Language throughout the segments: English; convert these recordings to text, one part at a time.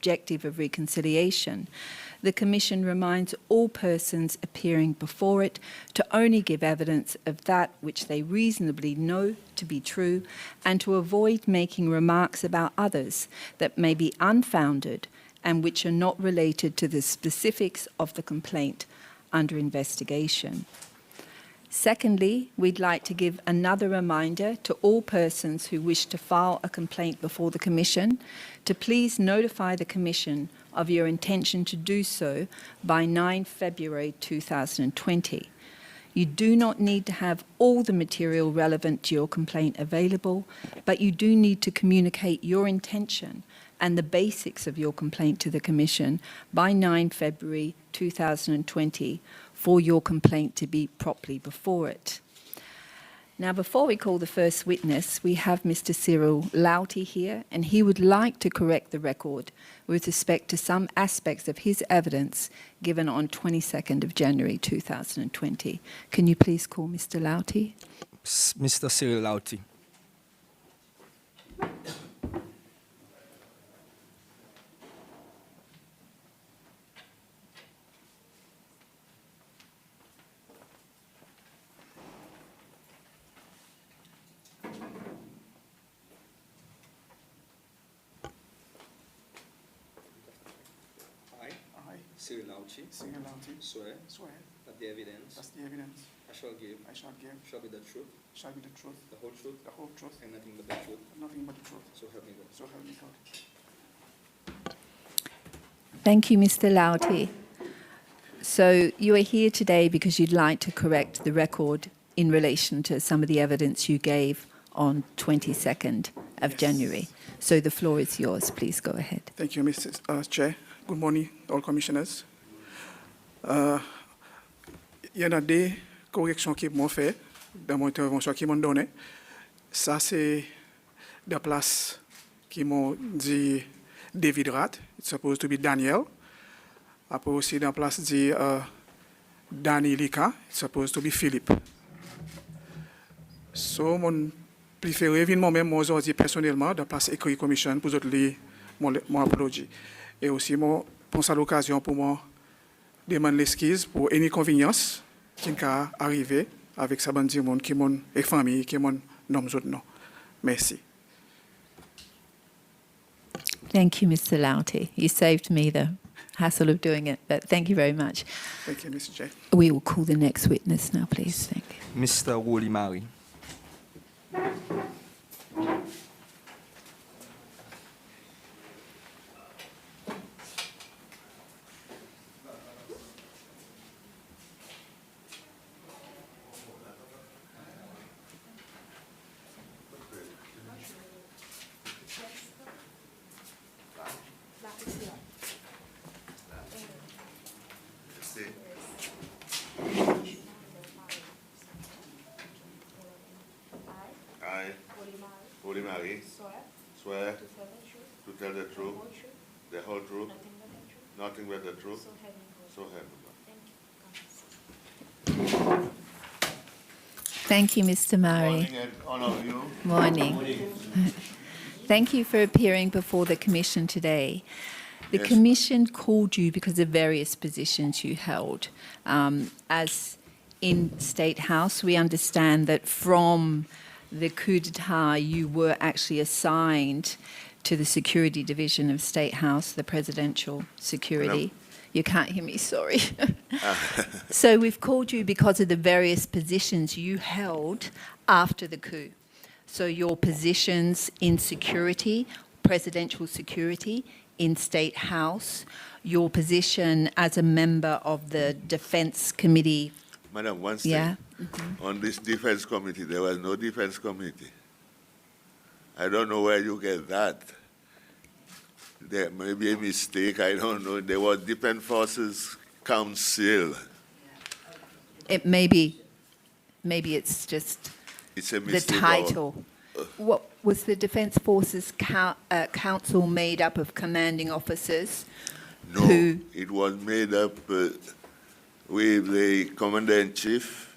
objective of reconciliation, the Commission reminds all persons appearing before it to only give evidence of that which they reasonably know to be true, and to avoid making remarks about others that may be unfounded and which are not related to the specifics of the complaint under investigation. Secondly, we'd like to give another reminder to all persons who wish to file a complaint before the Commission to please notify the Commission of your intention to do so by 9 February 2020. You do not need to have all the material relevant to your complaint available, but you do need to communicate your intention and the basics of your complaint to the Commission by 9 February 2020 for your complaint to be properly before it. Now, before we call the first witness, we have Mr. Cyril Loughty here, and he would like to correct the record with respect to some aspects of his evidence given on 22nd of January 2020. Can you please call Mr. Loughty? Mr. Cyril Loughty. Cyril Loughty. Swear. That the evidence. I shall give. Shall be the truth. The whole truth. And nothing but the truth. So help me God. Thank you, Mr. Loughty. So you are here today because you'd like to correct the record in relation to some of the evidence you gave on 22nd of January. So the floor is yours. Please go ahead. Thank you, Mr. Chair. Good morning, all commissioners. Il y en a des corrections qui m'ont fait dans mon intervention qui m'ont donné. Ça, c'est des places qui m'ont dit David Rat. It's supposed to be Daniel. Après aussi, dans la place dit Danny Lika. It's supposed to be Philip. So, mon préféré, moi-même, moi, aujourd'hui, personnellement, dans la place écrit commission pour autres lire mon apologie. Et aussi, je pense à l'occasion pour moi demander l'excuse pour une inconvénience qui est arrivée avec sa bande de monde qui est mon famille, qui est mon nom. Merci. Thank you, Mr. Loughty. You saved me the hassle of doing it, but thank you very much. Thank you, Mr. Chair. We will call the next witness now, please. Thank you. Mr. Wooly Mary. I, Holy Mary, swear to tell the truth, the whole truth, nothing but the truth, so help me God. Thank you, Mr. Murray. Morning, and all of you. Morning. Thank you for appearing before the Commission today. The Yes. Commission called you because of various positions you held. As in State House, we understand that from the coup d'etat, you were actually assigned to the Security Division of State House, the presidential security. You can't hear me, sorry. So we've called you because of the various positions you held after the coup. So your positions in security, presidential security, in State House, your position as a member of the Defense Committee. Madam, one thing. Yeah. On this defense committee, there was no defense committee. I don't know where you get that. There may be a mistake, I don't know. There was Defense Forces Council. It maybe it's just It's a the mistake. title. What was the Defence Forces Council made up of commanding officers? No, who- it was made up with the Commander-in-Chief,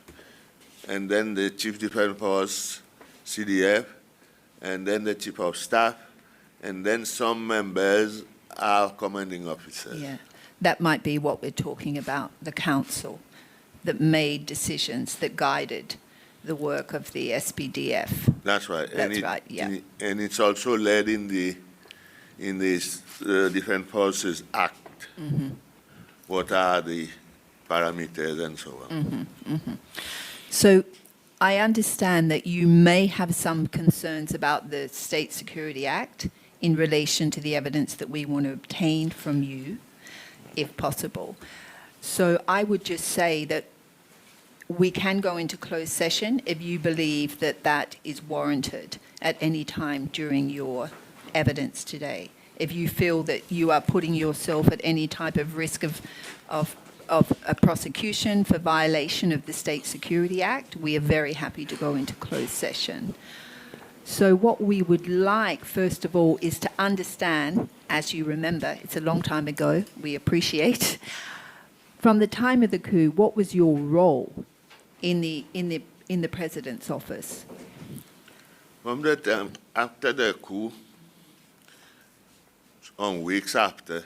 and then the Chief Defense Force, CDF, and then the Chief of Staff, and then some members our commanding officers. Yeah, that might be what we're talking about, the council that made decisions that guided the work of the SPDF. That's right. That's right, yeah. And it's also led in the Defense Forces Act. Mm-hmm. What are the parameters and so on. So I understand that you may have some concerns about the State Security Act in relation to the evidence that we want to obtain from you, if possible. So I would just say that we can go into closed session if you believe that that is warranted at any time during your evidence today. If you feel that you are putting yourself at any type of risk of a prosecution for violation of the State Security Act, we are very happy to go into closed session. So what we would like, first of all, is to understand, as you remember, it's a long time ago, we appreciate, from the time of the coup, what was your role in the President's office? From the time after the coup, some weeks after,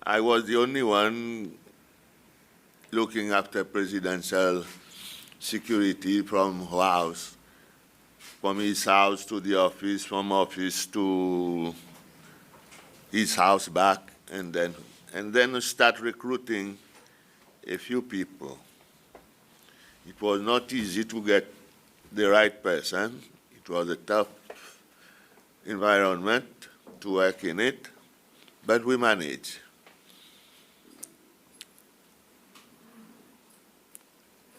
I was the only one looking after presidential security from house, from his house to the office, from office to his house back, and then start recruiting a few people. It was not easy to get the right person. It was a tough environment to work in it, but we managed.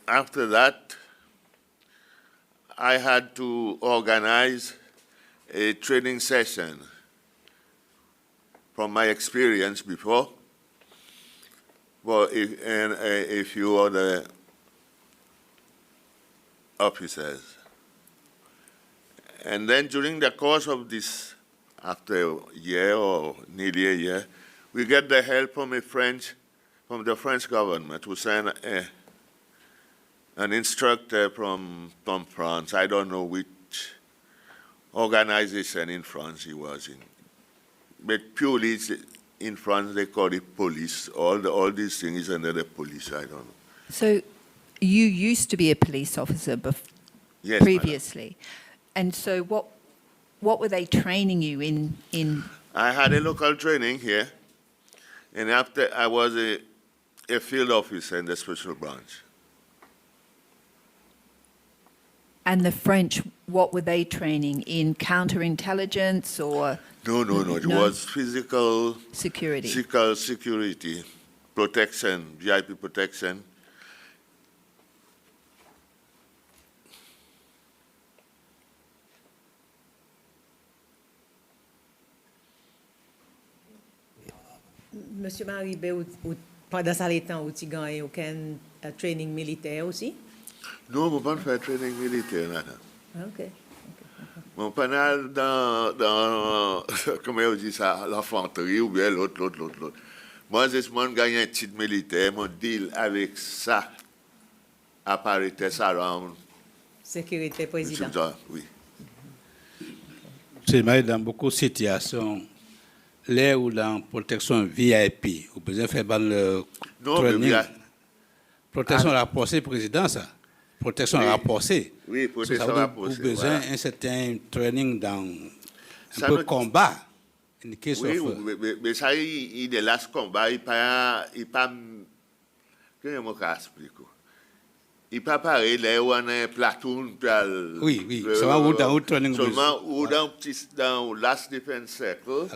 After that, I had to organize a training session from my experience before, and a few other officers. And then during the course of this, after a year or nearly a year, we get the help from the French government who sent an instructor from France. I don't know which organization in France he was in. But purely in France they call it police. All these things under the police, I don't know. So you used to be a police officer Yes, previously. And so what were they training you in? I had a local training here, and after I was a field officer in the special branch. And the French, what were they training in? Counterintelligence or No. It No? was physical security? security, protection, VIP protection. Monsieur Maribé, pendant ça, les temps où tu gagnes aucun training militaire aussi? Non, je ne pas faire training militaire. OK. Mon panel dans comment on dit ça, l'infanterie ou bien l'autre. Moi, je suis gagné un titre militaire, mon deal avec ça apparaît ça dans Sécurité président. Oui. C'est mal dans beaucoup de situations, là où dans protection VIP, vous pouvez faire le training. Protection rapportée, président, ça. Protection rapportée. Oui, protection rapportée. Vous avez besoin d'un certain training dans un peu combat. In case oui, of, mais ça, il est là, ce combat, il pas, comment je explique? Il pas pareil, là où on a un platoon. Oui, seulement dans le training. Seulement ou dans last defense circle,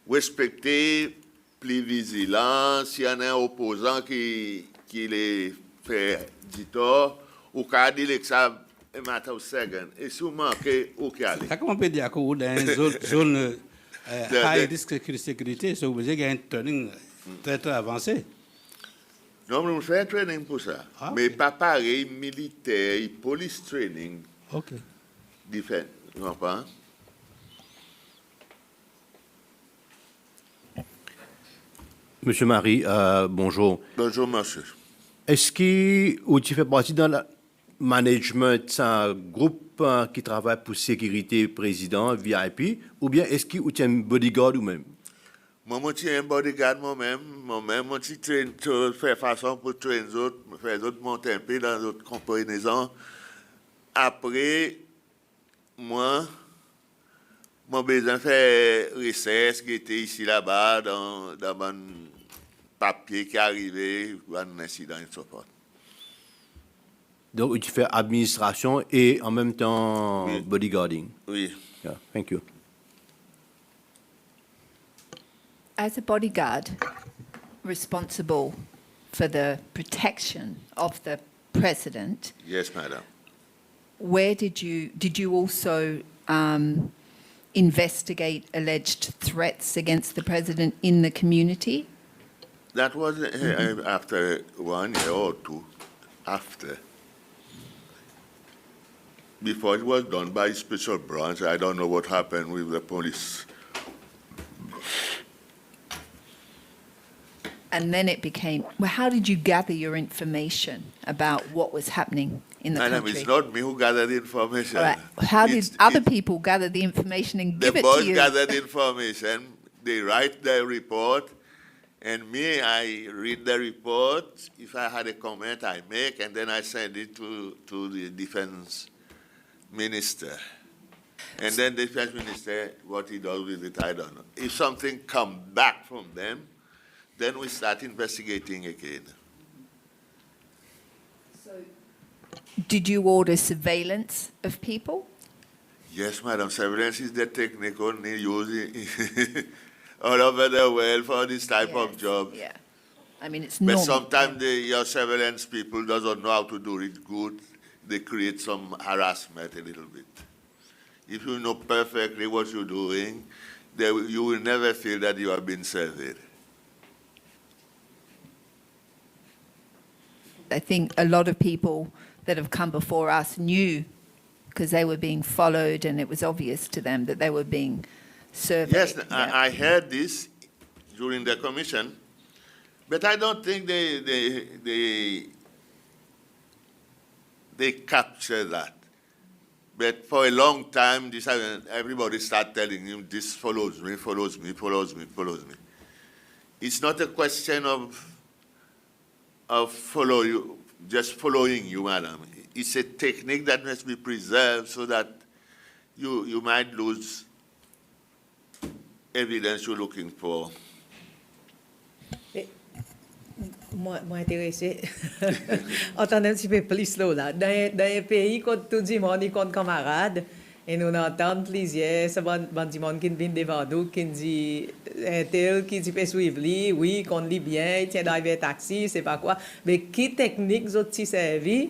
respecter, plus vigilant, s'il y en a un opposant qui les fait du tort, ou qu'il dit que ça est matin au second, et si vous manquez, où qu'il allez. Comment on peut dire que dans une zone high risk sécurité, vous avez besoin d'un training très avancé? Non, mais on fait un training pour ça. Mais pas pareil, militaire, police training. OK. Différent, tu comprends? Monsieur Marie, bonjour. Bonjour, monsieur. Est-ce que tu fais partie dans le management d'un groupe qui travaille pour sécurité président VIP, ou bien est-ce que tu es un bodyguard ou même? Moi, je suis un bodyguard moi-même, je suis train de faire façon pour trainer les autres, faire les autres monter un peu dans d'autres combinaisons. Après, moi, j'ai besoin de faire recherche qui était ici là-bas, dans mon papier qui est arrivé, un incident et so forth. Donc, tu fais administration et en même temps Oui. bodyguarding. Oui. Yeah, thank you. As a bodyguard responsible for the protection of the president, Yes, madam. where did you also investigate alleged threats against the president in the community? That was after 1 year or two after. Before it was done by special branch, I don't know what happened with the police. And then it became, well, how did you gather your information about what was happening in the Madam, country? it's not me who gathered the information. All right. How did It's- other it's- people gather the information and The give it to boys you? gather the information, they write the report, and me, I read the report. If I had a comment, I make, and then I send it to the defense minister. And then the defense minister, what he does with it, I don't know. If something comes back from them, then we start investigating again. Did you order surveillance of people? Yes, madam, surveillance is the technique only used all over the world for this type of Yes, job. Yeah. I mean, it's But normal. sometimes your surveillance people doesn't know how to do it good. They create some harassment a little bit. If you know perfectly what you're doing, you will never feel that you have been surveyed. I think a lot of people that have come before us knew because they were being followed and it was obvious to them that they were being surveyed. Yes, Yeah. I heard this during the commission, but I don't think they capture that. But for a long time, everybody started telling him, this follows me, follows me, follows me, follows me. It's not a question of follow you, just following you, madam. It's a technique that must be preserved so that you might lose evidence you're looking for. Moi intéressé. Entendre un petit peu plus là. Dans un pays où tout le monde est contre camarade, et nous entendons plusieurs, c'est bon du monde qui vient devant nous, qui dit, tel qui dit peut suivre lui, oui, qu'on lit bien, il tient d'arriver taxi, c'est pas quoi. Mais qui technique ont ils servi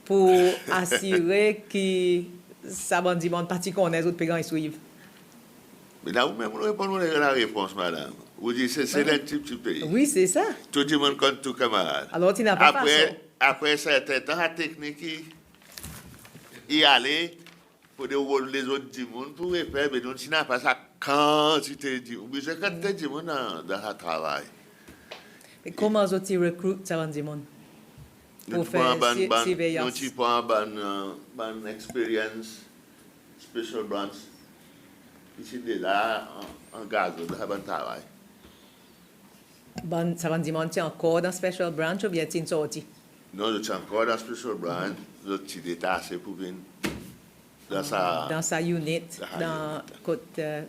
pour assurer que ça bon du monde parti qu'on est autres payants suivre? Mais là, vous-même, vous répondez la réponse, madame. Vous dites, c'est sélectif, tu payes. Oui, c'est ça. Tout le monde compte tout camarade. Alors, tu n'as pas façon. Après un certain temps, la technique, y aller pour les autres du monde pour faire, mais nous, tu n'as pas ça quantité de monde. Vous avez quantité de monde dans le travail. Mais comment ont-ils recrutent ça du monde? Pour faire surveillance. Nous avons une expérience, special branch, ici déjà en gaz, dans le travail. Bon, ça va dire monter encore dans Special Branch ou bien c'est une sortie? Non, je suis encore dans Special Branch, je suis détaché pour venir dans sa unit, sa dans unit. côté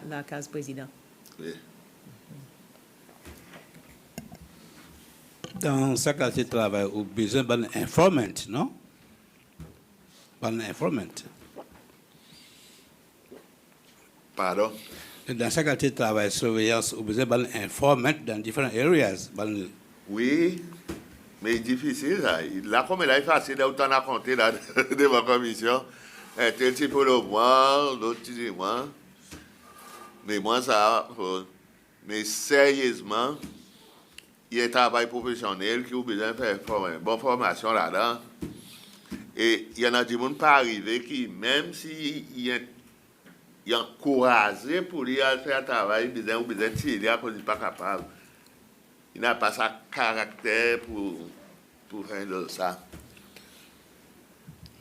la case président. Oui. Dans sa qualité de travail, vous avez besoin d'un informant, non? Un informant. Pardon? Dans sa qualité de travail, surveillance, vous avez besoin d'un informant dans différentes areas. Oui, mais difficile. Là, comme il est facile, autant raconter là, devant la commission. Tel type pour le voir, l'autre type moi. Mais moi, ça, mais sérieusement, il y a un travail professionnel qui a besoin de faire une bonne formation là-dedans. Et il y en a du monde pas arrivé qui, même s'il est encouragé pour lui faire un travail, il a besoin de tirer à cause qu'il n'est pas capable. Il n'a pas sa caractère pour faire de ça.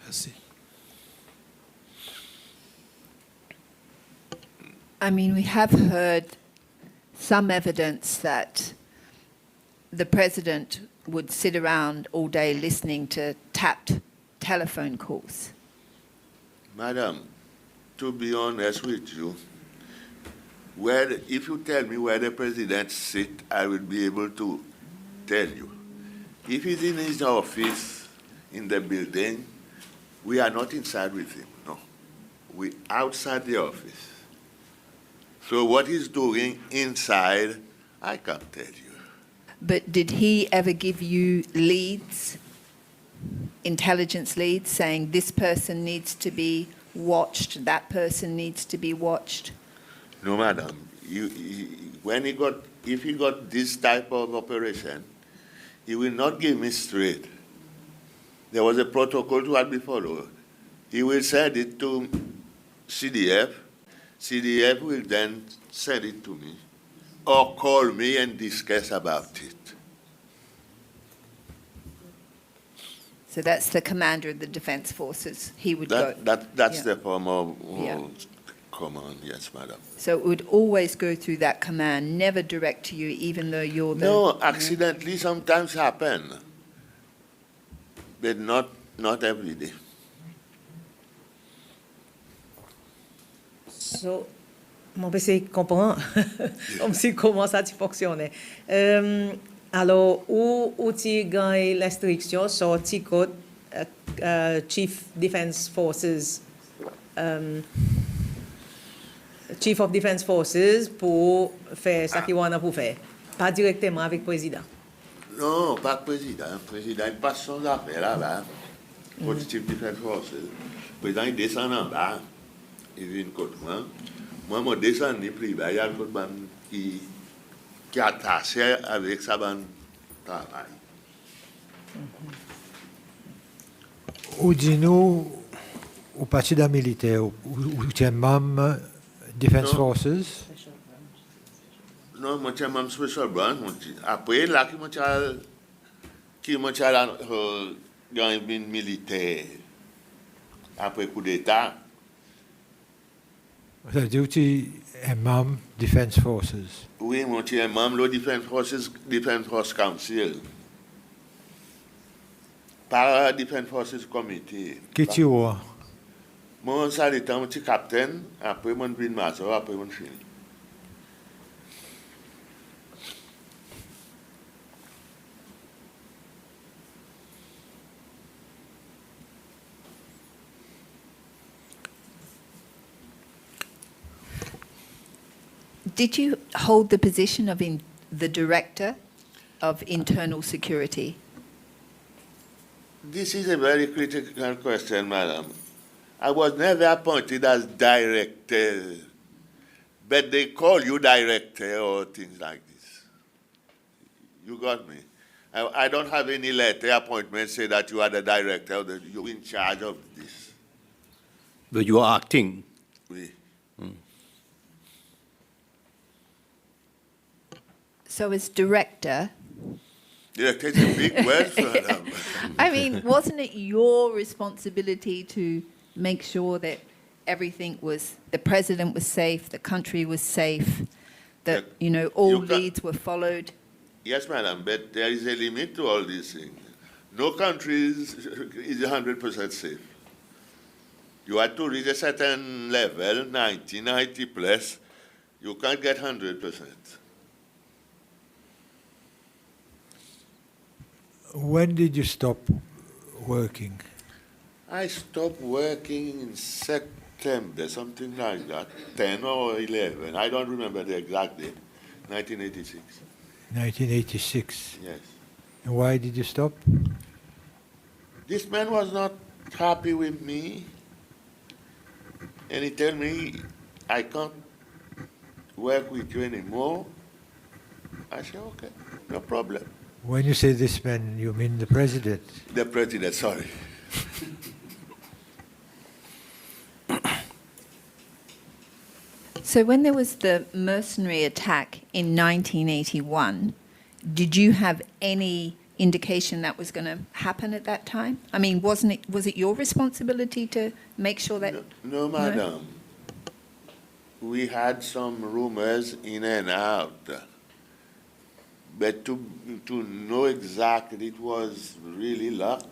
Merci. I mean, we have heard some evidence that the president would sit around all day listening to tapped telephone calls. Madam, to be honest with you, if you tell me where the president sit, I will be able to tell you. If he's in his office, in the building, we are not inside with him, no. We're outside the office. So what he's doing inside, I can't tell you. But did he ever give you leads, intelligence leads, saying this person needs to be watched, that person needs to be watched? No, madam. If he got this type of operation, he will not give me straight. There was a protocol to be followed. He will send it to CDF. CDF will then send it to me, or call me and discuss about it. So that's the commander of the Defence Forces. He would go. That's Yeah. the form of Yeah. command, yes, madam. So it would always go through that command, never direct to you, even though you're the... No, accidentally sometimes happen, but not every day. So, on va essayer de comprendre comment ça fonctionne. Alors, où tu gagnes l'instruction sur Chief Defense Forces, Chief of Defense Forces pour faire ça qu'il a pour faire, pas directement avec le président. Non, pas le président. Le président, il passe son affaire là-bas, pour le Chief Defense Forces. Le président, il descend en bas, il vient contre moi. Moi, je descends plus bas, il y a le côté qui est attaché avec sa bande travail. Ou dis-nous, au parti d'un militaire, ou tu es membre Defense Non. Forces? Non, moi, je suis même Special Branch. Après, là, qui m'a gagné militaire, après coup d'État. Ça veut dire que tu es membre Defense Forces. Oui, moi, je suis membre de Defense Force Council. Par Defense Forces Committee. Qui tu es? Moi, ça, le temps, je suis capitaine, après, je suis master, après, je suis fini. Did you hold the position of the Director of Internal Security? This is a very critical question, madam. I was never appointed as director, but they call you director or things like this. You got me? I don't have any letter appointment say that you are the director or that you're in charge of this. But you are acting. Oui. So as Director, Director is a big word, madam. I mean, wasn't it your responsibility to make sure that everything was, the president was safe, the country was safe, that, all You can't- leads were followed? Yes, madam, but there is a limit to all these things. No country is 100% safe. You have to reach a certain level, 90 plus. You can't get 100%. When did you stop working? I stopped working in September, something like that, 10 or 11. I don't remember the exact date, 1986. 1986. Yes. And why did you stop? This man was not happy with me, and he told me, I can't work with you anymore. I said, okay, no problem. When you say this man, you mean the president? The president, sorry. So when there was the mercenary attack in 1981, did you have any indication that was going to happen at that time? I mean, was it your responsibility to make sure that... No, madam. we had some rumors in and out. But to know exactly, it was really luck.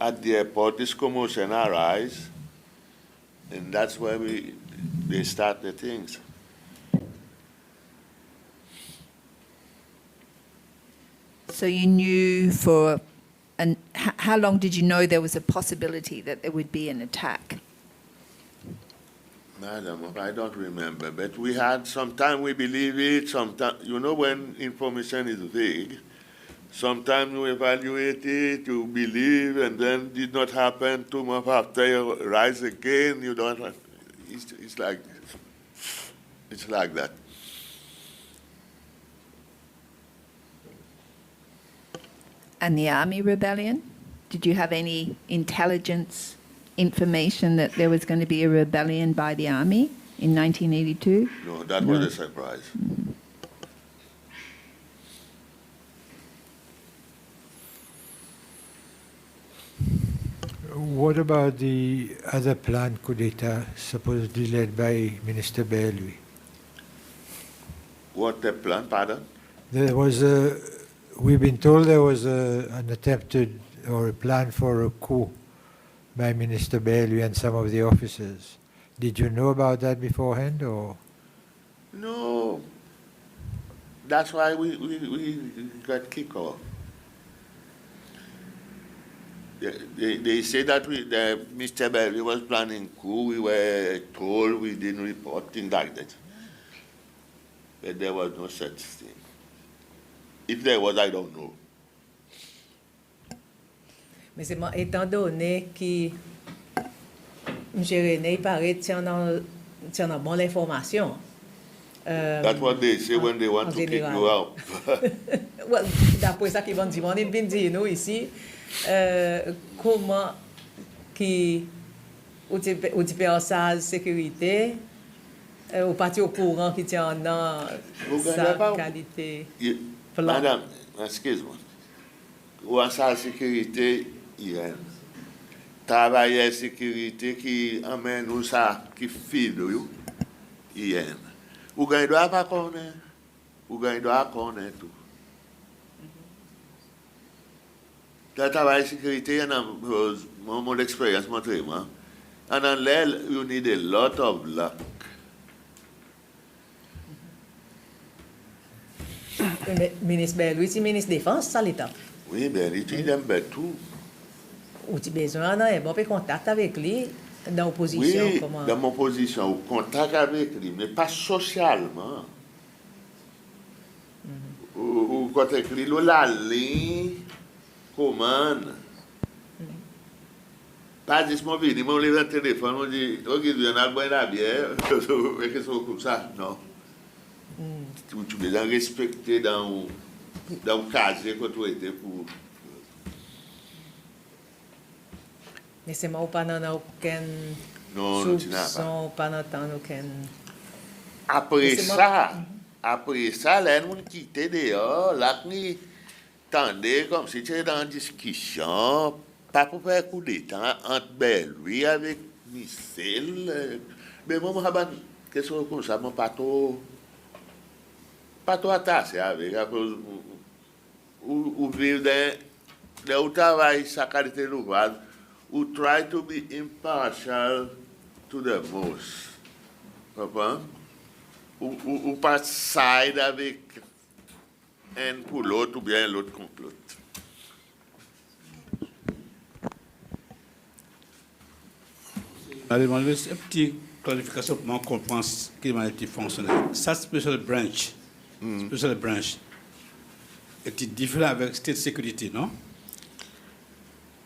At the airport, this commotion arise, and that's where they start the things. So you knew how long did you know there was a possibility that there would be an attack? Madam, I don't remember, but we had, sometimes we believe it, sometimes, when information is vague, sometimes you evaluate it, you believe, and then it did not happen. 2 months after, you rise again, you don't, it's like that. And the army rebellion? Did you have any intelligence information that there was going to be a rebellion by the army in 1982? No, that was a surprise. What about the other planned coup d'etat supposedly led by Minister Bailey? What the plan, pardon? There was we've been told there was an attempted or a plan for a coup by Minister Bailey and some of the officers. Did you know about that beforehand, or? No. That's why we got kicked off. They say that Mr. Bailey was planning coup. We were told, we didn't report, things like that. But there was no such thing. If there was, I don't know. Mais c'est étant donné que M. René paraît tient dans bonne information. That's what they say when they want to kick you out. Well, d'après ça qu'ils vont dire, on vient dire nous ici, comment qui ou tu peux en sécurité, ou parti au courant qui tient dans sa qualité. Madame, excuse-moi. Ou en sa sécurité, hier. Travailler sécurité qui amène nous ça, qui file nous, hier. Ou gagne doit pas connaître. Ou gagne doit connaître tout. Le travail sécurité, mon expérience montre moi. And on l'air, you need a lot of luck. Ministre Bellouis, c'est ministre de Défense, ça l'État. Oui, bien, il aime bien tout. Ou tu as besoin d'un bon contact avec lui dans l'opposition? Oui, comment? dans mon position, au contact avec lui, mais pas socialement. Ou quand écrit la ligne, commande. Pas juste mon vini, mon livre de téléphone, on dit, ok, tu en as boire la bière, qu'est-ce que comme ça? Non. Tu dois respecter dans le casier que tu étais pour. Mais c'est moi pas dans aucun soupçon, pas dans aucun. Après ça, là, on quittait dehors, là, on tendait comme si c'était dans une discussion, pas pour faire coup d'état entre Bellouis avec Michel. Mais moi, qu'est-ce que comme ça, moi, pas trop attaché avec, à cause ou vivre dans le travail, sa qualité d'ouvrage, ou try to be impartial to the most. Comprends? Ou pas side avec un pour l'autre ou bien l'autre contre l'autre. Allez, une petite clarification pour qu'on comprenne comment il fonctionne. Ça, special branch, est différent avec state security, non?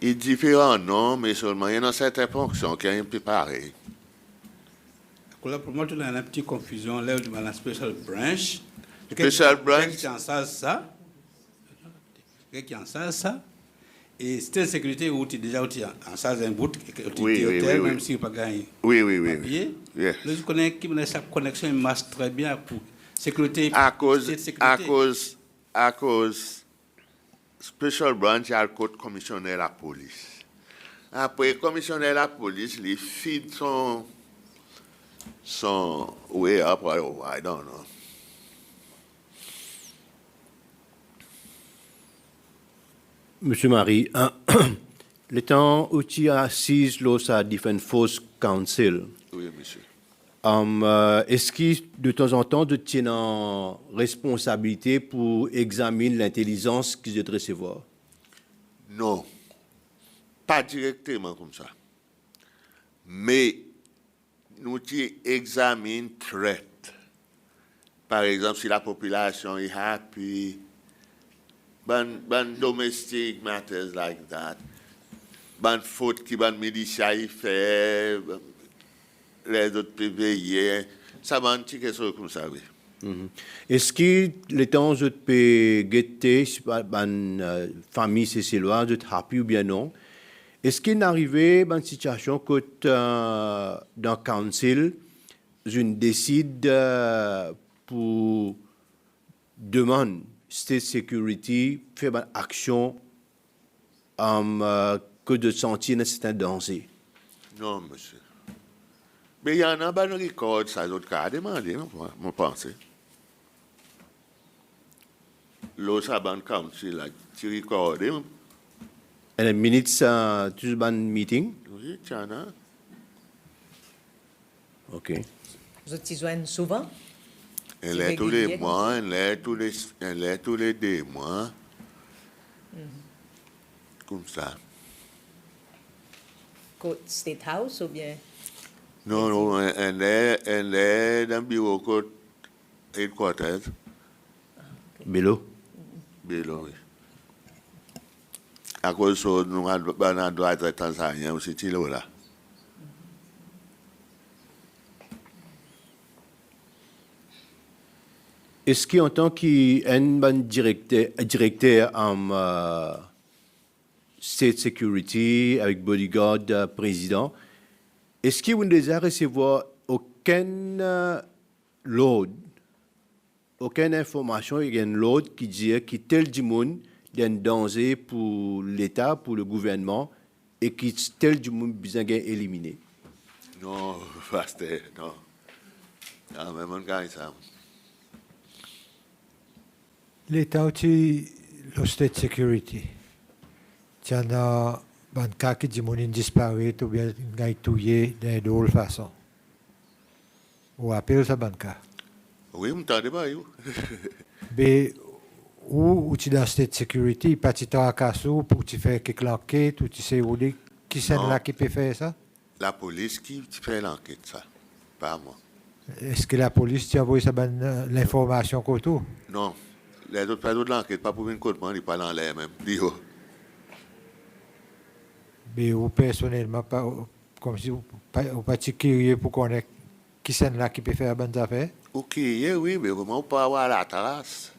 Il est différent, non, mais seulement il y a certaines fonctions qui sont un peu pareilles. Pour moi, il y a une petite confusion là où il y a la special branch. Special branch. Qui en ça. Qui en ça. Et state security où tu es déjà en ça un bout, oui, même si tu n'as pas gagné. Oui. Yes. Je connais qui a sa connexion marche très bien pour sécurité. À cause special branch a le code commissionnaire à la police. Après commissionnaire à la police, les feed sont way up, I don't know. Monsieur Marie, le temps où tu es assise à Defense Force Council, Oui, monsieur. est-ce que de temps en temps, tu tiens en responsabilité pour examiner l'intelligence qu'ils doivent recevoir? Non, pas directement comme ça. Mais nous examinons threat. Par exemple, si la population est happy, ban domestic matters like that, ban faute qui ban militia y fait, les autres PVI, ça va un petit quelque chose comme ça, oui. Est-ce que le temps où tu peux guetter, si une famille céciloise, tu es happy ou bien non? Est-ce qu'il est arrivé dans une situation que dans le council, je décide pour demander state security, faire une action que de sentir un certain danger? Non, monsieur. Mais il y en a un record, ça, d'autres cas à demander, je pense. L'autre, ça, ban council, là, tu recordes, And a minutes to the meeting? oui, tu en as. OK. Vous êtes joignent souvent? Elle est tous les mois, elle est tous les 2 mois. Comme ça. Côte State House ou bien? Non, non, elle est dans le bureau côte headquarters. Bello? Bélo, oui. À cause de nous, on doit être tanzanien aussi, tu là. Est-ce qu'en tant qu'un directeur en State Security avec bodyguard président, est-ce que vous ne désirez recevoir aucune load, aucune information, il y a une load qui dit que tel du monde est un danger pour l'État, pour le gouvernement, et que tel du monde besoin d'éliminer? Non, pasteur, non. Non, mais mon gars, ça. L'État aussi, le State Security. Il y en a un cas qui dit qu'ils disparu ou bien qu'ils tué de d'autres façons. Ou appelle ça un cas. Oui, je m'entendais pas, vous. Mais où tu es dans State Security, pas tu t'as un cas pour tu faire quelque enquête ou tu sais où qui c'est là qui peut faire ça? La police qui fait l'enquête, ça. Pas moi. Est-ce que la police t'a envoyé l'information qu'on tout? Non. Les autres font de l'enquête, pas pour une côte, ils parlent en l'air même. Dis-le. Mais vous, personnellement, comme si vous n'êtes pas curieux pour connaître qui c'est là qui peut faire bonnes affaires? Ok, oui, mais comment on peut avoir la trace?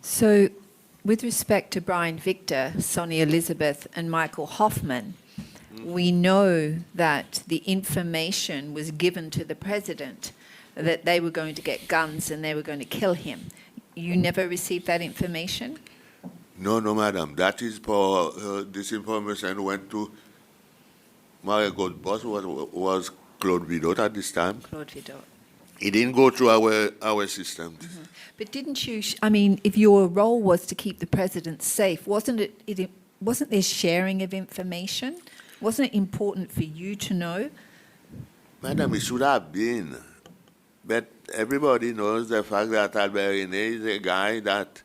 So, with respect to Brian Victor, Sonny Elizabeth, and Michael Hoffman, we know that the information was given to the president that they were going to get guns and they were going to kill him. You never received that information? No, madam. That is for this information went to my good boss was Claude Vidot at this time. Claude Vidot. It didn't go through our system. Mm-hmm. But didn't you, I mean, if your role was to keep the president safe, wasn't there sharing of information? Wasn't it important for you to know? Madam, it should have been. But everybody knows the fact that Alberine is a guy that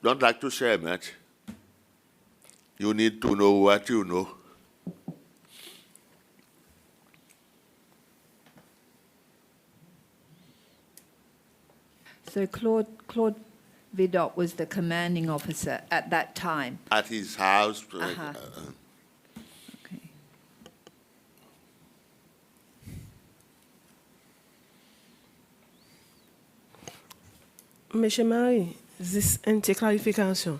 don't like to share much. You need to know what you know. So Claude Vidot was the commanding officer at that time. At his house. Uh-huh. Okay. Monsieur Marie, juste une petite clarification.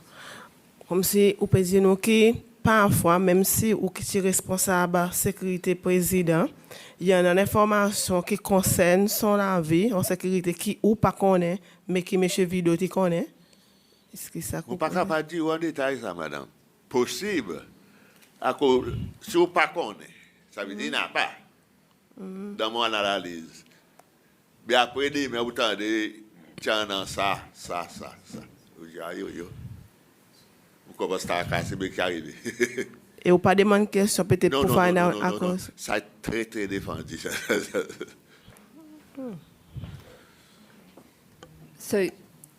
Comme si vous pouvez dire que parfois, même si vous êtes responsable de la sécurité président, il y a une information qui concerne son vie en sécurité qui ou pas connaît, mais qui M. Vidot connaît. Est-ce que ça Vous ne pouvez pas dire en détail ça, madame. Possible. Si vous pas connaissez, ça veut dire n'a pas. Dans mon analyse. Mais après, mais vous entendez, tiens, non, ça. Vous dites, yo. Vous commencez à casser, mais qui arrive. Et vous pas demandé question peut-être pour faire à Non. cause. Ça est très, très défendu. So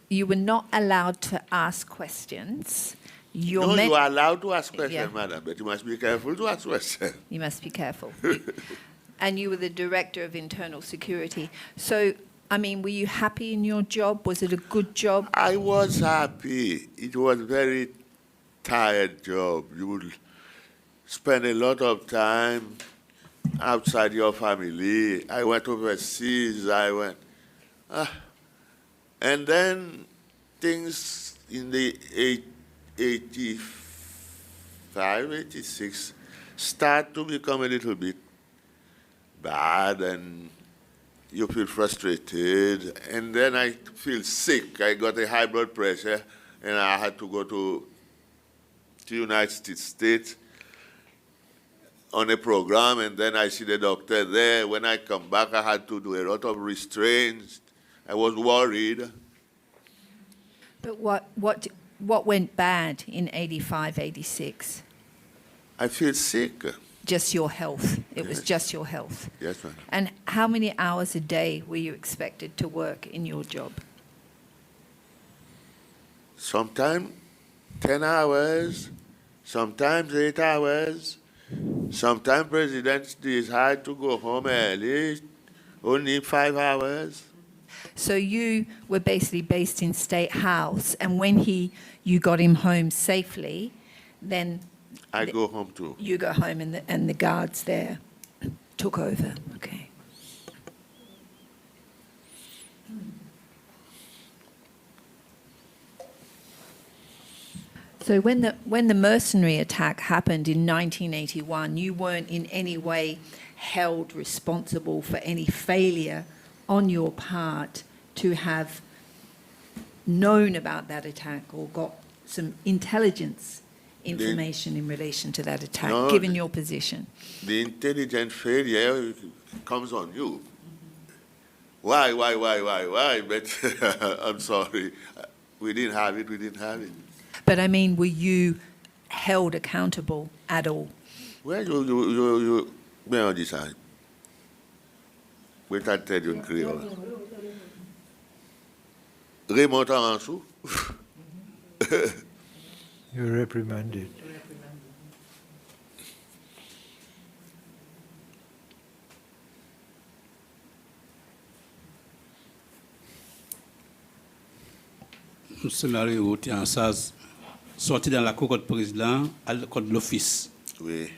you were not allowed to ask questions. You are allowed to ask questions, Yeah. madam, but you must be careful to ask questions. You must be careful. And you were the director of internal security. So, I mean, were you happy in your job? Was it a good job? I was happy. It was a very tired job. You would spend a lot of time outside your family. I went overseas. And then things in the 85, 86 start to become a little bit bad, and you feel frustrated. And then I feel sick. I got a high blood pressure, and I had to go to the United States on a program, and then I see the doctor there. When I come back, I had to do a lot of restraints. I was worried. But what went bad in 85, 86? I feel sick. Just your health. It was Yes. just your health. Yes, ma'am. And how many hours a day were you expected to work in your job? Sometimes 10 hours, sometimes 8 hours. Sometimes presidents decide to go home early, only 5 hours. So you were basically based in State House, and when you got him home safely, then I go home too. you go home, and the guards there took over. Okay. So when the mercenary attack happened in 1981, you weren't in any way held responsible for any failure on your part to have known about that attack or got some intelligence information in relation to that attack, No, given your position. The intelligent failure comes on you. Why? But I'm sorry. We didn't have it. But I mean, were you held accountable at all? Well, you on this side. Wait, I tell you in Creole. Raymond Taransou. You're reprimanded. M. Mario était en SAS, sorti dans la cour contre président, contre l'office. Oui.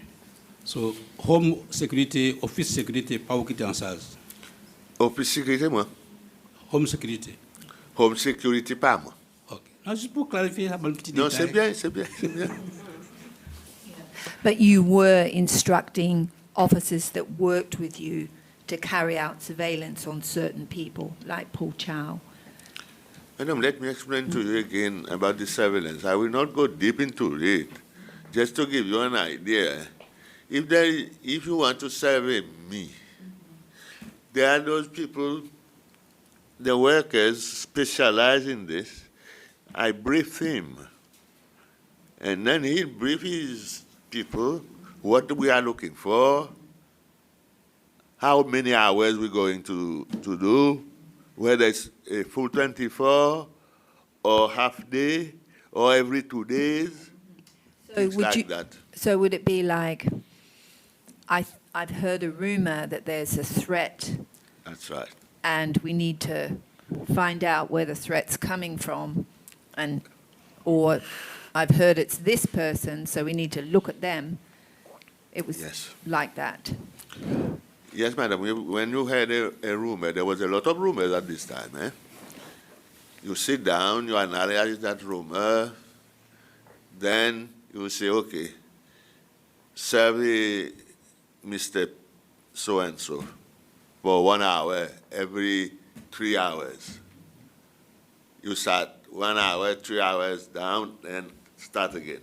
So, home security, office security, pas où qui était en SAS. Office sécurité, moi. Home security. Home security, pas moi. Ok. Non, juste pour clarifier un petit Non, détail. c'est bien. But you were instructing officers that worked with you to carry out surveillance on certain people, like Paul Chow. Madam, let me explain to you again about the surveillance. I will not go deep into it. Just to give you an idea, if you want to survey me, there are those people, the workers specialize in this. I brief him, and then he'll brief his people what we are looking for, how many hours we're going to do, whether it's a full 24 or half day or every 2 days, things like that. So would it be like, I've heard a rumor that there's a threat, That's right. and we need to find out where the threat's coming from, or I've heard it's this person, so we need to look at them. It was Yes. like that. Yes, madam. When you had a rumor, there was a lot of rumors at this time. You sit down, you analyze that rumor, then you say, okay, survey Mr. So-and-so for 1 hour every 3 hours. You start 1 hour, 3 hours down, and start again.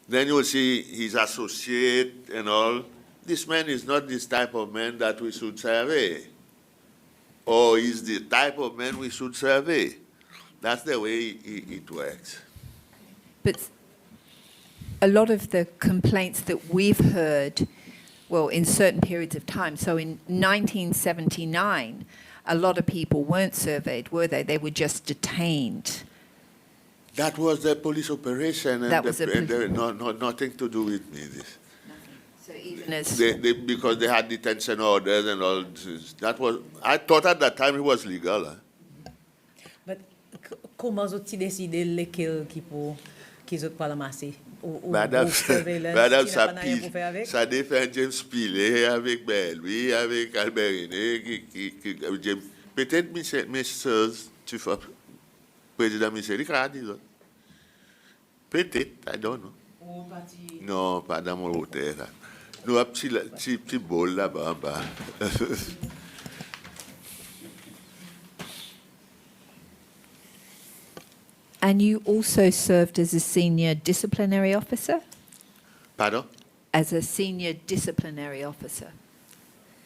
Then you will see his associate and all. This man is not this type of man that we should survey. Or is the type of man we should survey. That's the way it works. But a lot of the complaints that we've heard, well, in certain periods of time, so in 1979, a lot of people weren't surveyed, were they? They were just detained. That was the police operation, and That was nothing to do with me. This. So even as... Because they had detention orders and all this. That was, I thought at that time it was legal. Hein? But comment ont-ils décidé lesquels qu'ils ont pas ramassé? Madame, ça défend James Pillay avec Belui, avec Alberine, peut-être mes soeurs, tu fais président Michel Ricard, peut-être, I don't know. Non, pas dans mon hôtel. Nous avons un petit bol là-bas en bas. And you also served as a senior disciplinary officer? Pardon? As a senior disciplinary officer.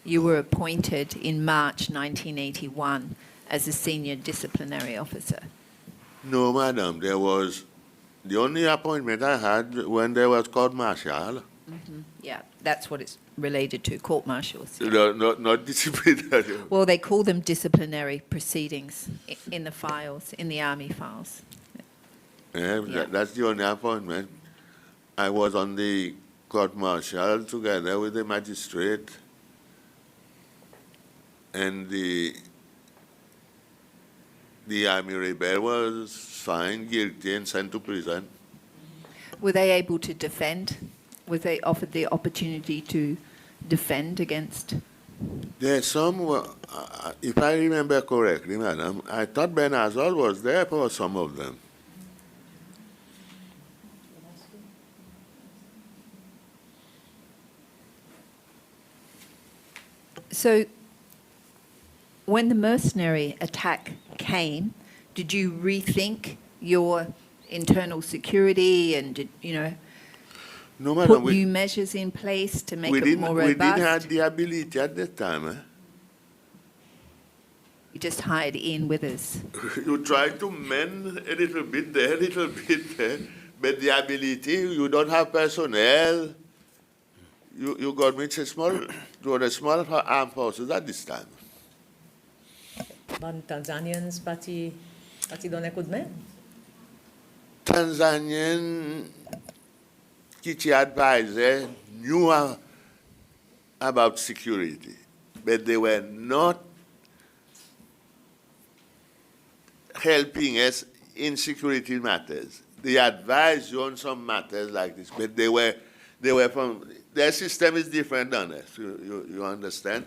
You were appointed in March 1981 as a senior disciplinary officer. No, madam. There was the only appointment I had when there was court martial. Mm-hmm. Yeah, that's what it's related to, court martials. No, not disciplinary. Well, they call them disciplinary proceedings in the files, in the army files. Yeah. That's the only appointment. I was on the court martial together with the magistrate, and the army rebel was found guilty and sent to prison. Were they able to defend? Was they offered the opportunity to defend against? There's some, if I remember correctly, madam, I thought Ben Azol was there for some of them. So when the mercenary attack came, did you rethink your internal security and did, No, madam, put new measures in place to make it more robust? We didn't have the ability at that time. Eh? You just hired Ian Withers. You try to mend a little bit there, a little bit there, but the ability, you don't have personnel. You got me to the small armed forces at this time. Bon, Tanzanians parti donner coup de main? Tanzanian Kitty advisor knew about security, but they were not helping us in security matters. They advised you on some matters like this, but they were from, their system is different than us, you understand?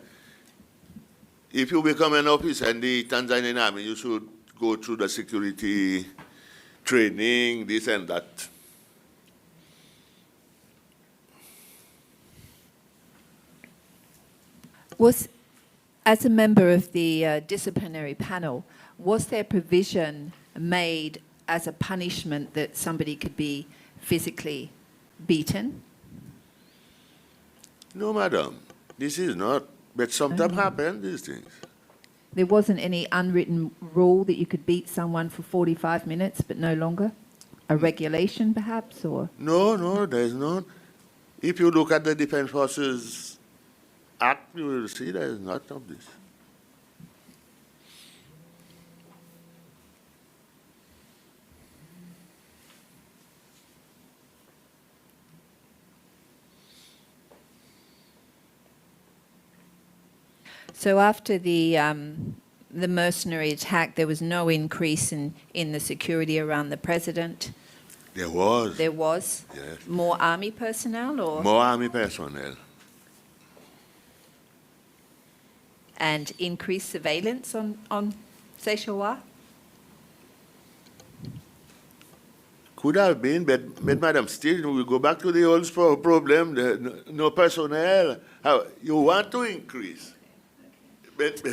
If you become an officer in the Tanzanian army, you should go through the security training, this and that. As a member of the disciplinary panel, was there provision made as a punishment that somebody could be physically beaten? No, madam. This is not. But sometimes happen, these things. There wasn't any unwritten rule that you could beat someone for 45 minutes, but no longer? A regulation, perhaps, or? No, there's not. If you look at the Defense Forces Act, you will see there is not of this. So after the mercenary attack, there was no increase in the security around the president? There was. There was? Yes. More army personnel or? More army personnel. And increased surveillance on Seychelles? Could have been, but madam, still we go back to the old problem, no personnel. How, you want to increase. But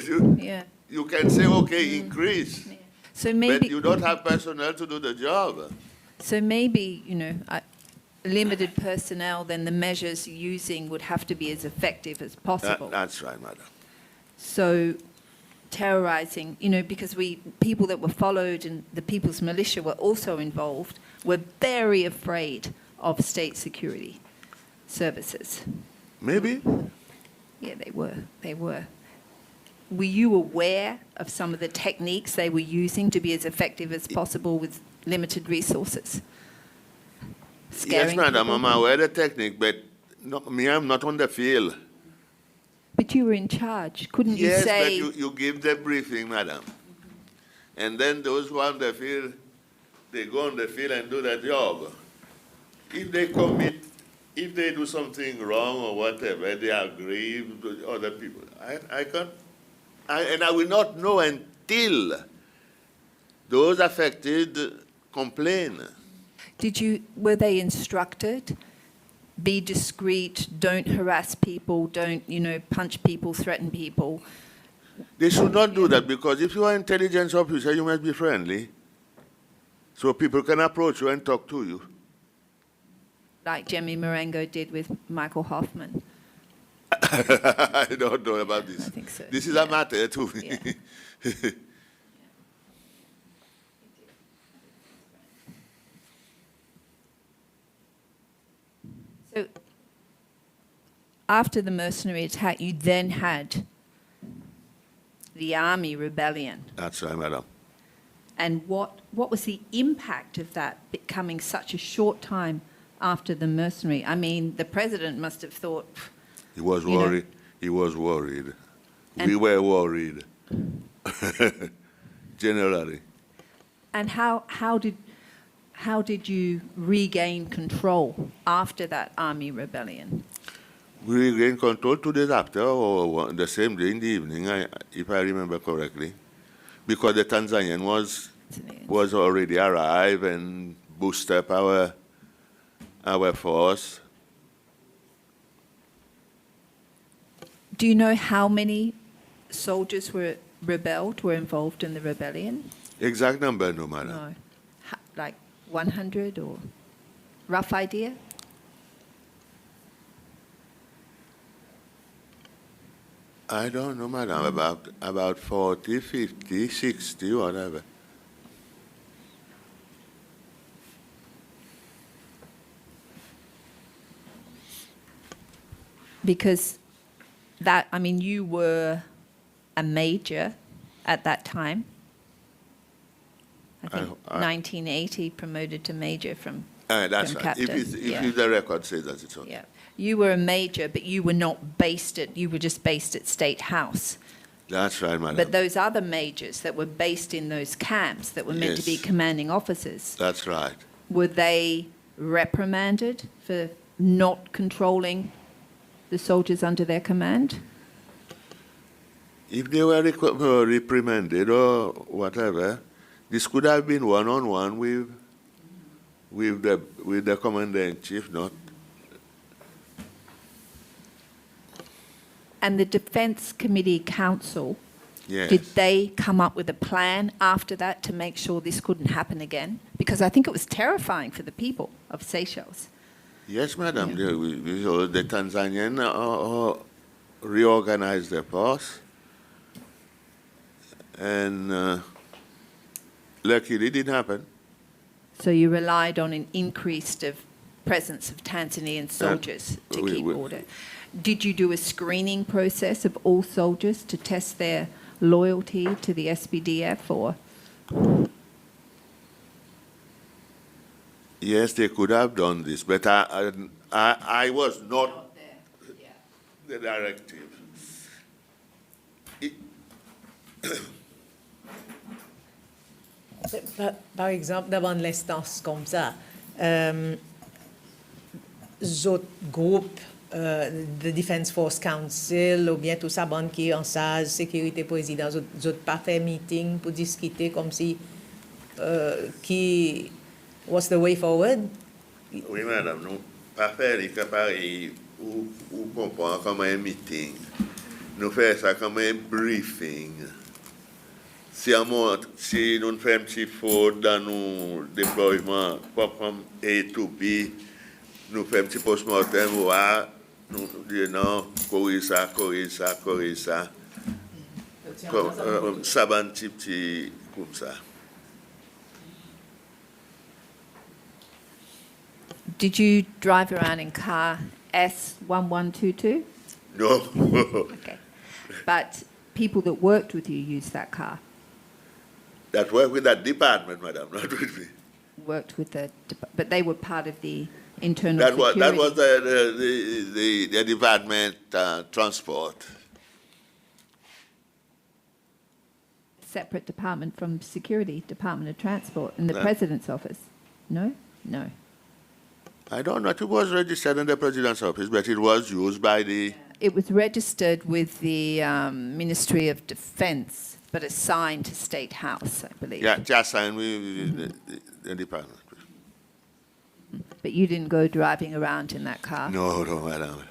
you can say, okay, increase. Yeah. So maybe, but you don't have personnel to do the job. So maybe, limited personnel, then the measures using would have to be as effective as possible. That's right, madam. So terrorizing, because people that were followed and the People's Militia were also involved, were very afraid of state security services. Maybe. Yeah, they were. Were you aware of some of the techniques they were using to be as effective as possible with limited resources? Yes, madam, people? I'm aware of the technique, but I'm not on the field. But you were in charge. Couldn't you Yes, say... but you give the briefing, madam. And then those who are on the field, they go on the field and do their job. If they do something wrong or whatever, they agree with other people. I will not know until those affected complain. Were they instructed? Be discreet, don't harass people, don't, punch people, threaten people. They should not do that, because if you are an intelligence officer, you must be friendly. So people can approach you and talk to you. Like Jemmy Marengo did with Michael Hoffman. I don't know about this. I think so. This is a matter to me. Yeah. So after the mercenary attack, you then had the army rebellion. That's right, madam. And what was the impact of that coming such a short time after the mercenary? I mean, the president must have thought... He was worried. He was worried. We were worried. Generally. And how did you regain control after that army rebellion? We regained control 2 days after, or the same day in the evening, if I remember correctly, because the Tanzanian was already arrived and boosted up our force. Do you know how many soldiers were involved in the rebellion? Exact number, no, madam. No. Like 100 or rough idea? I don't know, madam, about 40, 50, 60, whatever. Because you were a major at that time. I think 1980 promoted to major from That's right. captain. If the record says that, it's okay. Yeah. You were a major, but you were not you were just based at State House. That's right, madam. But those other majors that were based in those camps that were meant to be Yes. commanding officers, That's right. were they reprimanded for not controlling the soldiers under their command? If they were reprimanded or whatever, this could have been one-on-one with the commander-in-chief, not. And the Defence Committee Council, Yes. did they come up with a plan after that to make sure this couldn't happen again? Because I think it was terrifying for the people of Seychelles. Yes, madam. The Tanzanian reorganized their force, and luckily it didn't happen. So you relied on an increased presence of Tanzanian soldiers to keep order. Did you do a screening process of all soldiers to test their loyalty to the SPDF, or? Yes, they could have done this, but I was not the directive. Par exemple, devant l'instance comme ça, autres groupes de Defense Force Council ou bien tout ça, bande qui est en charge sécurité président, autres pas fait meeting pour discuter comme si qui what's the way forward? Oui, madame, nous pas faire les pareil ou comprendre comme un meeting. Nous faisons ça comme un briefing. Si nous faisons un petit faute dans nos déploiements, pas comme A to B, nous faisons un petit post-mortem, voir, nous disons non, courir ça, ça va un petit comme ça. Did you drive around in car S1122? No. Okay. But people that worked with you used that car? That work with that department, madam, not with me. Worked with but they were part of the internal That security. was the department transport. Separate department from security, Department of Transport, in the No. President's office? No? No. I don't know. It was registered in the president's office, but it was used by the. It was registered with the Ministry of Defence, but assigned to State House, I believe. Yeah, just signed with the department. But you didn't go driving around in that car? No, madam.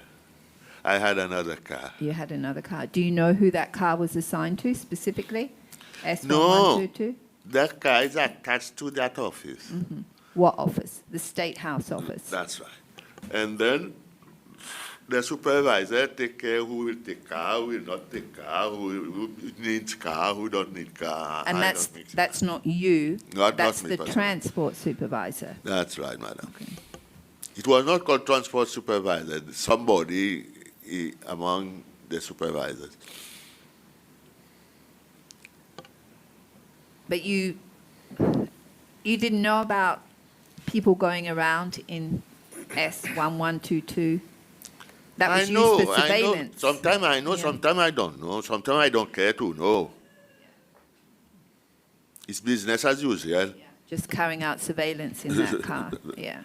I had another car. You had another car. Do you know who that car was assigned to specifically? No. S1122? That car is attached to that office. What office? The State House office. That's right. And then the supervisor take care who will take car, who will not take car, who needs car, who don't need car. And that's not you. Not that's me the personally. transport supervisor. That's right, madam. Okay. It was not called transport supervisor. Somebody among the supervisors. But you didn't know about people going around in S1122? That was used for surveillance. Sometimes I know, Yeah. sometimes I don't know. Sometimes I don't care to know. It's business as usual. Just carrying out surveillance in that car. Yeah.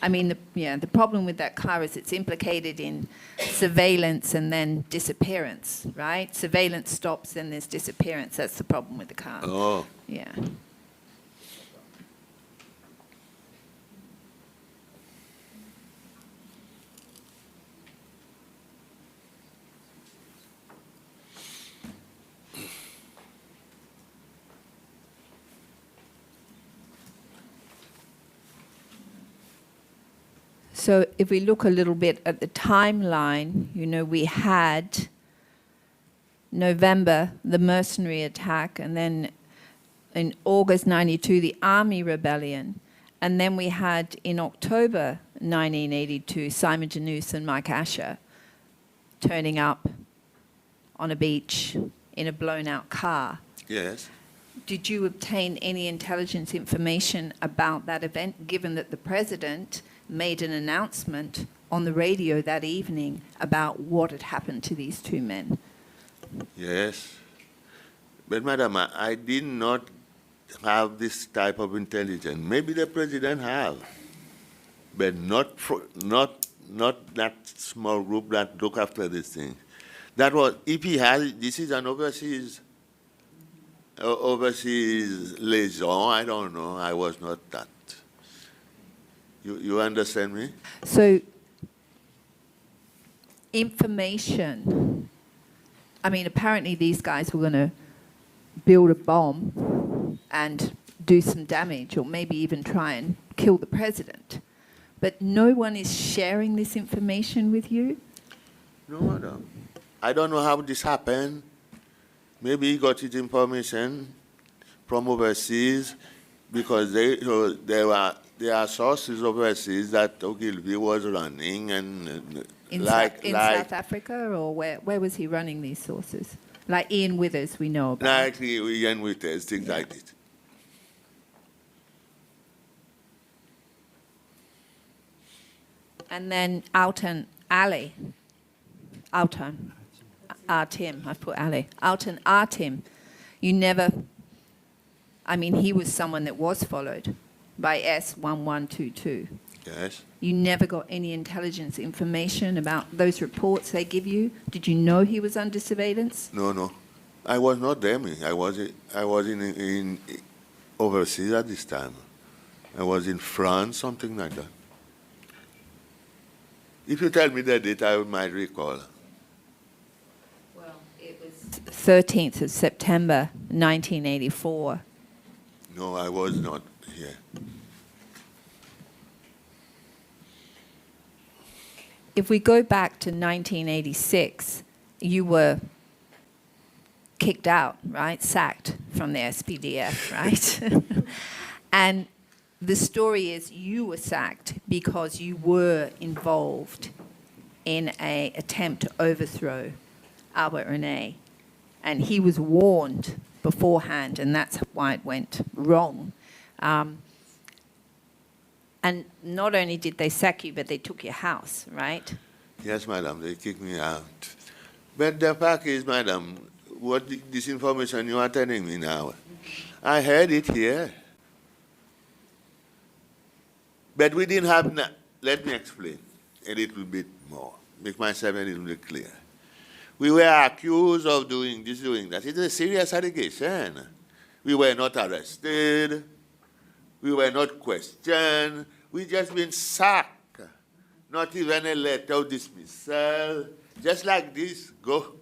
I mean, the problem with that car is it's implicated in surveillance and then disappearance, right? Surveillance stops, then there's disappearance. That's the problem with the car. Oh. Yeah. So if we look a little bit at the timeline, we had November, the mercenary attack, and then in August 92, the army rebellion. And then we had in October 1982, Simon Janus and Mike Asher turning up on a beach in a blown out car. Yes. Did you obtain any intelligence information about that event, given that the president made an announcement on the radio that evening about what had happened to these two men? Yes. But, madam, I did not have this type of intelligence. Maybe the president have, but not that small group that look after this thing. That was, if he had, this is an overseas liaison, I don't know, I was not that. You understand me? So, information. I mean, apparently these guys were going to build a bomb and do some damage, or maybe even try and kill the president. But no one is sharing this information with you? No, madam. I don't know how this happened. Maybe he got his information from overseas, because there are sources overseas that Ogilvy was running, and In South Africa, or where was he running these sources? Like Ian Withers, we know about. Like Ian Withers, things like this. And then Alton Ali. Alton Artim, I've put Ali. Alton Artim. You never, I mean, he was someone that was followed by S1122. Yes. You never got any intelligence information about those reports they give you? Did you know he was under surveillance? No. I was not there. I was in overseas at this time. I was in France, something like that. If you tell me the date, I might recall. Well, it was 13th of September, 1984. No, I was not here. if we go back to 1986, you were kicked out, right? Sacked from the SPDF, right? And the story is you were sacked because you were involved in an attempt to overthrow Albert Rene. And he was warned beforehand, and that's why it went wrong. And not only did they sack you, but they took your house, right? Yes, madam, they kicked me out. But the fact is, madam, what this information you are telling me now, I heard it here. But we didn't have, let me explain a little bit more, make myself a little bit clear. We were accused of doing this, doing that. It's a serious allegation. We were not arrested. We were not questioned. We just been sacked. Not even a letter of dismissal. Just like this, go.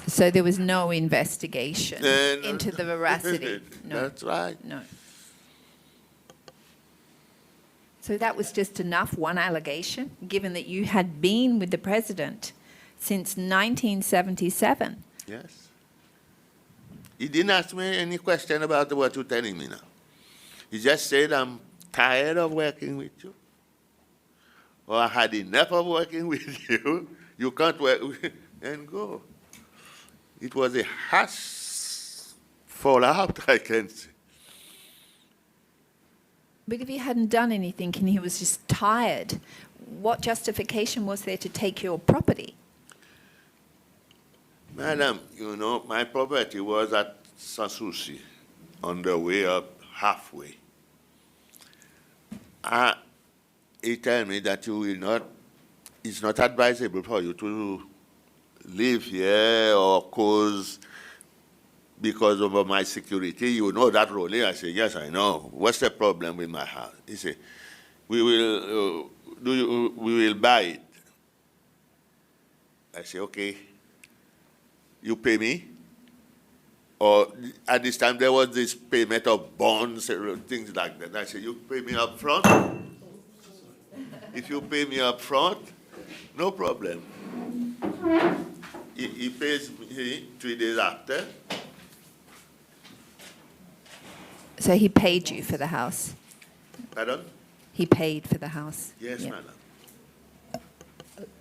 So there was no investigation into the veracity. No. That's right. No. So that was just enough, one allegation, given that you had been with the president since 1977. Yes. He didn't ask me any question about what you're telling me now. He just said, I'm tired of working with you. Or I had enough of working with you. You can't work with and go. It was a harsh fallout, I can say. But if he hadn't done anything and he was just tired, what justification was there to take your property? Madam, you know, my property was at Sanssouci, on the way up halfway. He told me that you will not, it's not advisable for you to live here or because of my security. You know that rolling. I said, yes, I know. What's the problem with my house? He said, we will buy it. I said, okay. You pay me? Or at this time there was this payment of bonds, things like that. I said, you pay me up front? If you pay me up front, no problem. He pays me 3 days after. So he paid you for the house? Pardon? He paid for the house? Yes, Yeah. madam.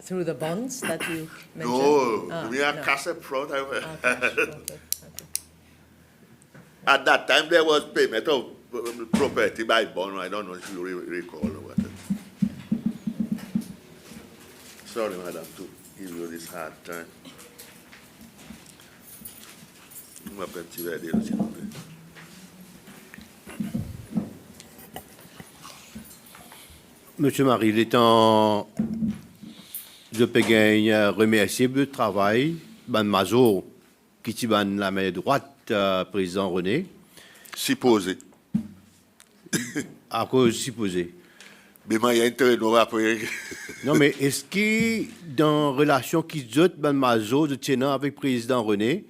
Through the bonds that you mentioned? No, we are cash up front. At that time, there was payment of property by bond. I don't know if you recall or what. Sorry, madam, to give you this hard time. Monsieur Marie, il est temps de payer remercier le travail ban Mazo qui tient la main droite président René. Supposé. À cause supposé. Mais il y a un après. Non, mais est-ce que dans relation qui zot ban Mazo de tenant avec président René,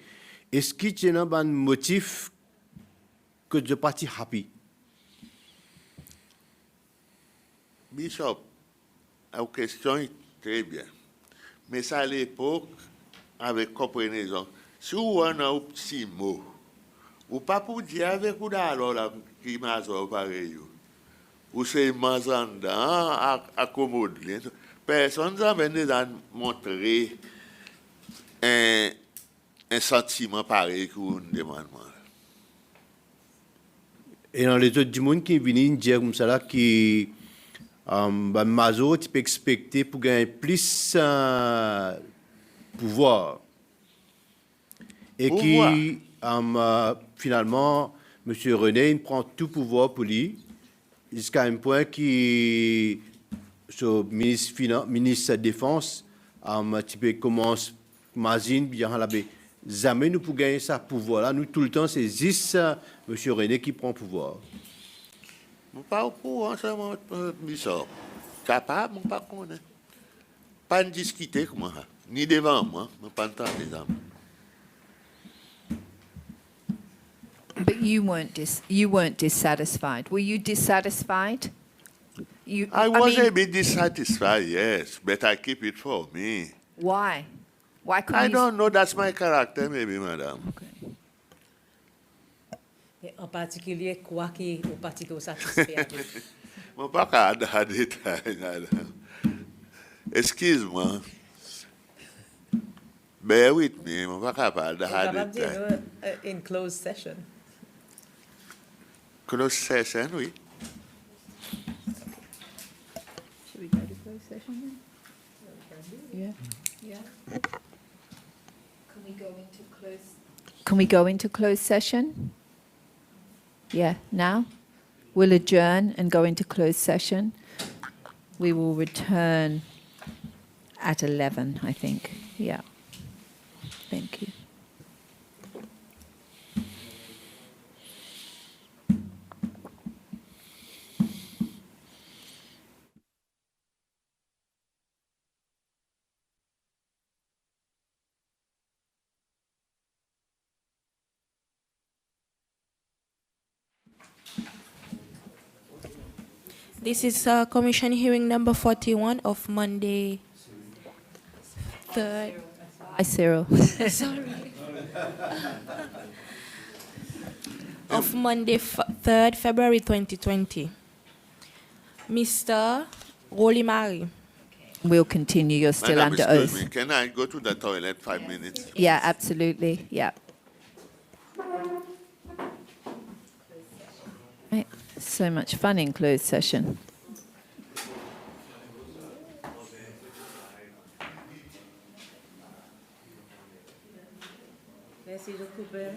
est-ce qu'il tient un motif que de parti happy? Bishop, la question est très bien. Mais ça, à l'époque, avec compréhension, si on a un petit mot, ou pas pour dire avec ou alors là, qui m'a pareil, ou c'est mazanda, accommodé. Personne n'a déjà montré un sentiment pareil que vous demandez. Et dans les autres du monde qui viennent dire comme ça là, qui Mazo, tu peux expecter pour gagner plus pouvoir. Et qui, finalement, M. René, il prend tout pouvoir pour lui, jusqu'à un point qui, le ministre de la Défense, tu peux commencer, imagine, bien, jamais nous pour gagner ce pouvoir-là. Nous, tout le temps, c'est juste M. René qui prend pouvoir. Pas au courant, ça, mon Bishop. Capable, mon pas connaît. Pas de discuter comme ça. Ni devant moi, mais pas entendre les hommes. But you weren't dissatisfied. Were you dissatisfied? I was mean, a bit dissatisfied, yes, but I keep it for me. why? Why couldn't I you? don't know, that's my character, maybe, madam. Okay. Et en particulier, quoi qui ou pas tout satisfait avec. Je ne peux pas avoir des détails, madam. Excuse-moi. Bear with me, je ne peux pas avoir des Capable de détails. dire in closed session. Close session, oui. Should we go to closed session then? Yeah. Can we go into closed? Can we go into closed session? Yeah, now? We'll adjourn and go into closed session. We will return at 11, I think. Yeah. Thank you. This is Commission hearing number 41 of Monday, 3rd. Hi, Cyril. Sorry. Of Monday, 3rd February 2020. Mr. Rolimari. We'll continue. You're still Madam, under excuse oath. me, can I go to the toilet 5 minutes? Yeah, absolutely. Yeah. Right. So much fun in closed session. Merci de couper.